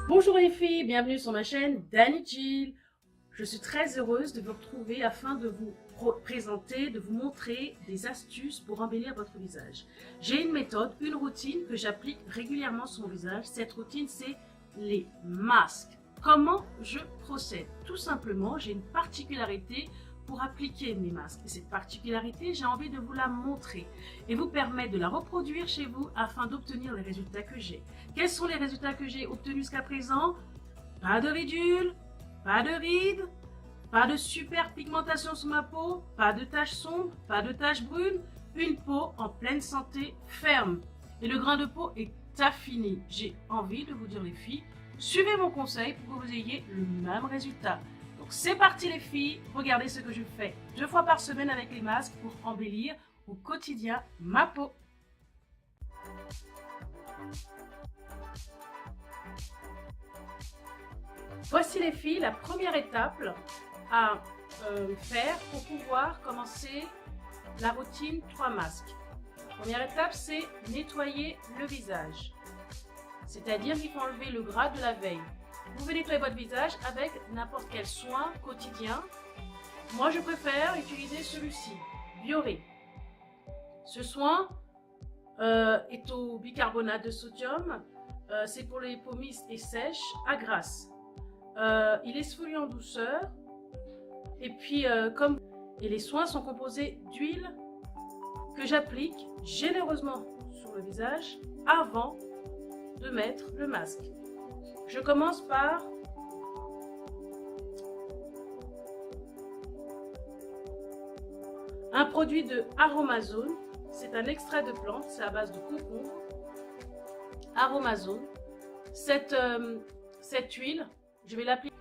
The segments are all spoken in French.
Bonjour les filles, bienvenue sur ma chaîne Dani Jill. Je suis très heureuse de vous retrouver afin de vous présenter, de vous montrer des astuces pour embellir votre visage. J'ai une méthode, une routine que j'applique régulièrement sur mon visage. Cette routine, c'est les masques. Comment je procède? Tout simplement, j'ai une particularité pour appliquer mes masques. Et cette particularité, j'ai envie de vous la montrer et vous permettre de la reproduire chez vous afin d'obtenir les résultats que j'ai. Quels sont les résultats que j'ai obtenus jusqu'à présent? Pas de ridules, pas de rides, pas de super pigmentation sur ma peau, pas de taches sombres, pas de taches brunes, une peau en pleine santé, ferme. Et le grain de peau est affiné. J'ai envie de vous dire les filles, suivez mon conseil pour que vous ayez le même résultat. Donc c'est parti les filles, regardez ce que je fais 2 fois par semaine avec les masques pour embellir au quotidien ma peau. Voici les filles la première étape à faire pour pouvoir commencer la routine 3 masques. La première étape, c'est nettoyer le visage. C'est-à-dire qu'il faut enlever le gras de la veille. Vous pouvez nettoyer votre visage avec n'importe quel soin quotidien. Moi, je préfère utiliser celui-ci, Bioré. Ce soin est au bicarbonate de sodium. C'est pour les peaux misses et sèches à grasse. Il exfolie en douceur. Et puis, les soins sont composés d'huile que j'applique généreusement sur le visage avant de mettre le masque. Je commence par un produit de Aromazone. C'est un extrait de plante, c'est à base de concombre. Aromazone. Cette huile, je vais l'appliquer.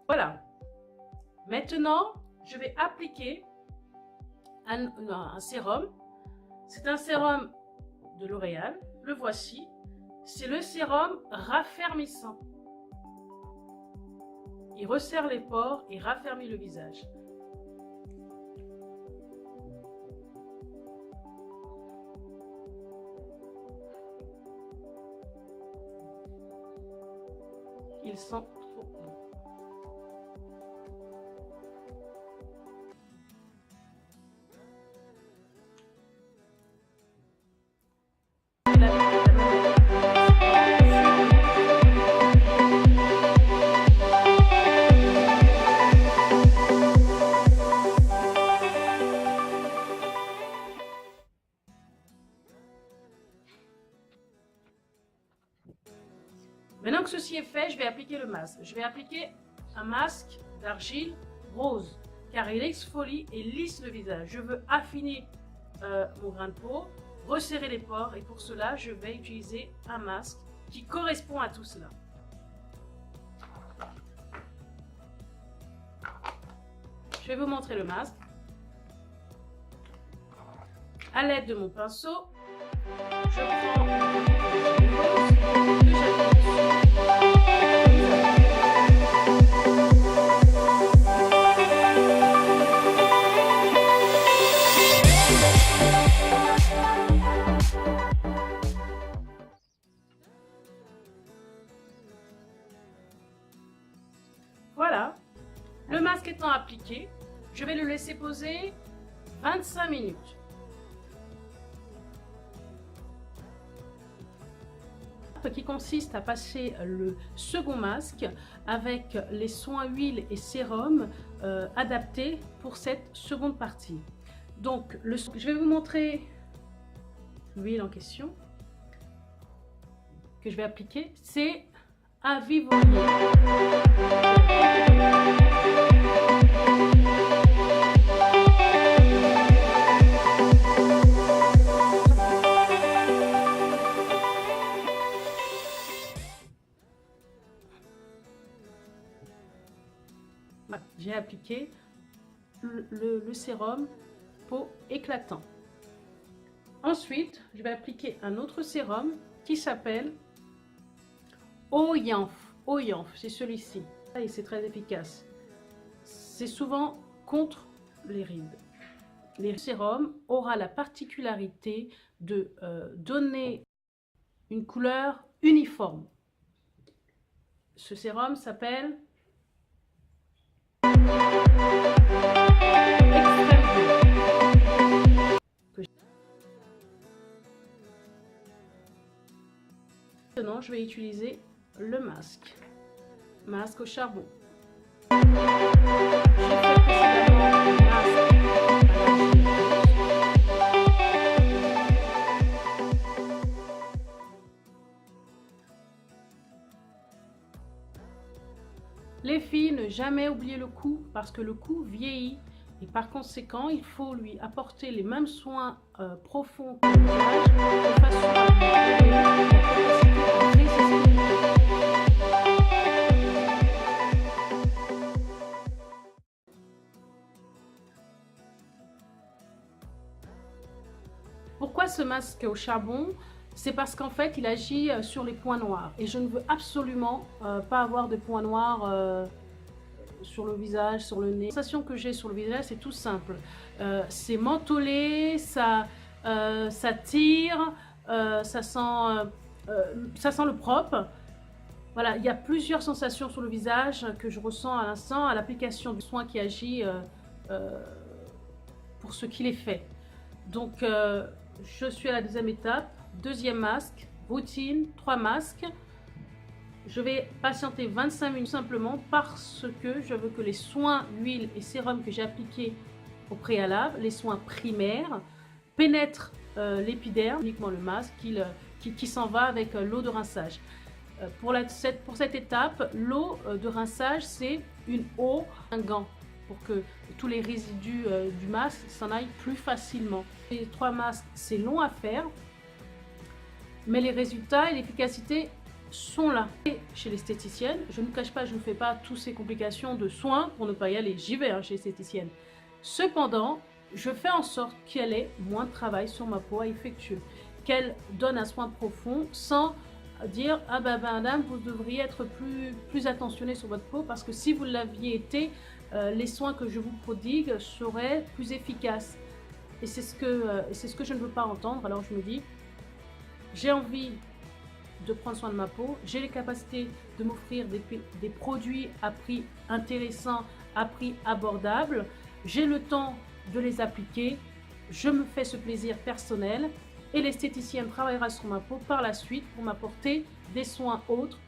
Voilà. Maintenant, je vais appliquer un sérum. C'est un sérum de L'Oréal. Le voici. C'est le sérum raffermissant. Il resserre les pores et raffermit le visage. Il sent trop bon. Maintenant que ceci est fait, je vais appliquer le masque. Je vais appliquer un masque d'argile rose, car il exfolie et lisse le visage. Je veux affiner mon grain de peau, resserrer les pores, et pour cela, je vais utiliser un masque qui correspond à tout cela. Je vais vous montrer le masque. À l'aide de mon pinceau, je prends voilà, le masque étant appliqué, je vais le laisser poser 25 minutes. Qui consiste à passer le second masque avec les soins huile et sérum adaptés pour cette seconde partie. Donc, je vais vous montrer l'huile en question que je vais appliquer. C'est Avivonier. J'ai appliqué le sérum peau éclatant. Ensuite, je vais appliquer un autre sérum qui s'appelle Oyanf. Oyanf, c'est celui-ci. Et c'est très efficace. C'est souvent contre les rides. Le sérum aura la particularité de donner une couleur uniforme. Ce sérum s'appelle Maintenant, je vais utiliser le masque au charbon. Les filles, ne jamais oublier le cou parce que le cou vieillit et par conséquent, il faut lui apporter les mêmes soins profonds que le visage de façon à améliorer la capacité à résister. Pourquoi ce masque au charbon? C'est parce qu'en fait, il agit sur les points noirs. Et je ne veux absolument pas avoir de points noirs sur le visage, sur le nez. La sensation que j'ai sur le visage, c'est tout simple. C'est mentholé, ça tire, ça sent le propre. Voilà, il y a plusieurs sensations sur le visage que je ressens à l'instant à l'application du soin qui agit pour ce qu'il est fait. Donc, je suis à la deuxième étape. Deuxième masque, routine, 3 masques. Je vais patienter 25 minutes simplement parce que je veux que les soins, huile et sérum que j'ai appliqués au préalable, les soins primaires, pénètrent l'épiderme, uniquement le masque qui s'en va avec l'eau de rinçage. Pour cette étape, l'eau de rinçage, c'est une eau, un gant, pour que tous les résidus du masque s'en aillent plus facilement. Les 3 masques, c'est long à faire, mais les résultats et l'efficacité sont là. Et chez l'esthéticienne, je ne cache pas, je ne fais pas toutes ces complications de soins pour ne pas y aller. J'y vais chez l'esthéticienne. Cependant, je fais en sorte qu'elle ait moins de travail sur ma peau à effectuer, qu'elle donne un soin profond sans dire « Ah ben madame, vous devriez être plus attentionné sur votre peau parce que si vous l'aviez été, les soins que je vous prodigue seraient plus efficaces. » Et c'est ce que je ne veux pas entendre. Alors je me dis, j'ai envie de prendre soin de ma peau, j'ai les capacités de m'offrir des produits à prix intéressant, à prix abordable, j'ai le temps de les appliquer, je me fais ce plaisir personnel et l'esthéticienne travaillera sur ma peau par la suite pour m'apporter des soins autres,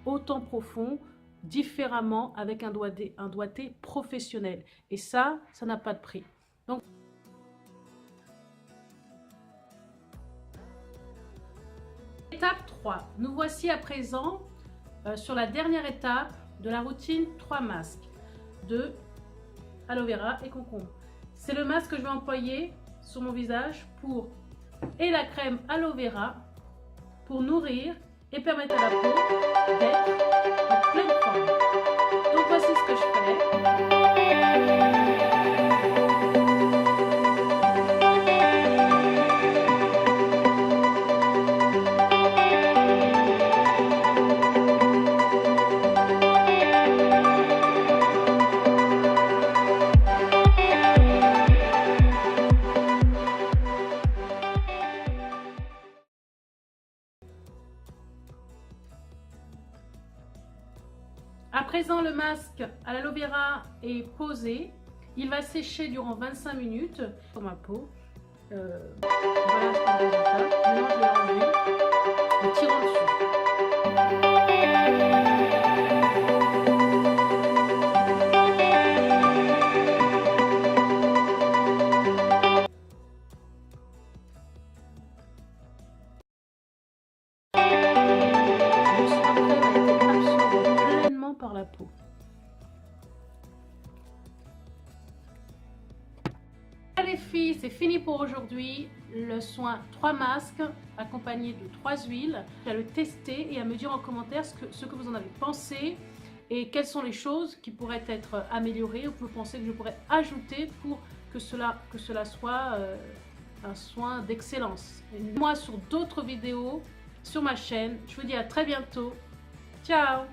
autant profonds, différemment, avec un doigté professionnel. Et ça n'a pas de prix. Donc, étape 3. Nous voici à présent sur la dernière étape de la routine 3 masques de aloe vera et concombre. C'est le masque que je vais employer sur mon visage et la crème aloe vera pour nourrir et permettre à la peau d'être en pleine forme. Donc voici ce que je fais. À présent, le masque à l'aloe vera est posé. Il va sécher durant 25 minutes sur ma peau. Voilà ce résultat. Maintenant, je vais l'enlever en tirant dessus. Par la peau. Allez filles, c'est fini pour aujourd'hui. Le soin 3 masques accompagné de 3 huiles. À le tester et à me dire en commentaire ce que vous en avez pensé et quelles sont les choses qui pourraient être améliorées ou que vous pensez que je pourrais ajouter pour que cela soit un soin d'excellence. Moi sur d'autres vidéos sur ma chaîne. Je vous dis à très bientôt. Ciao!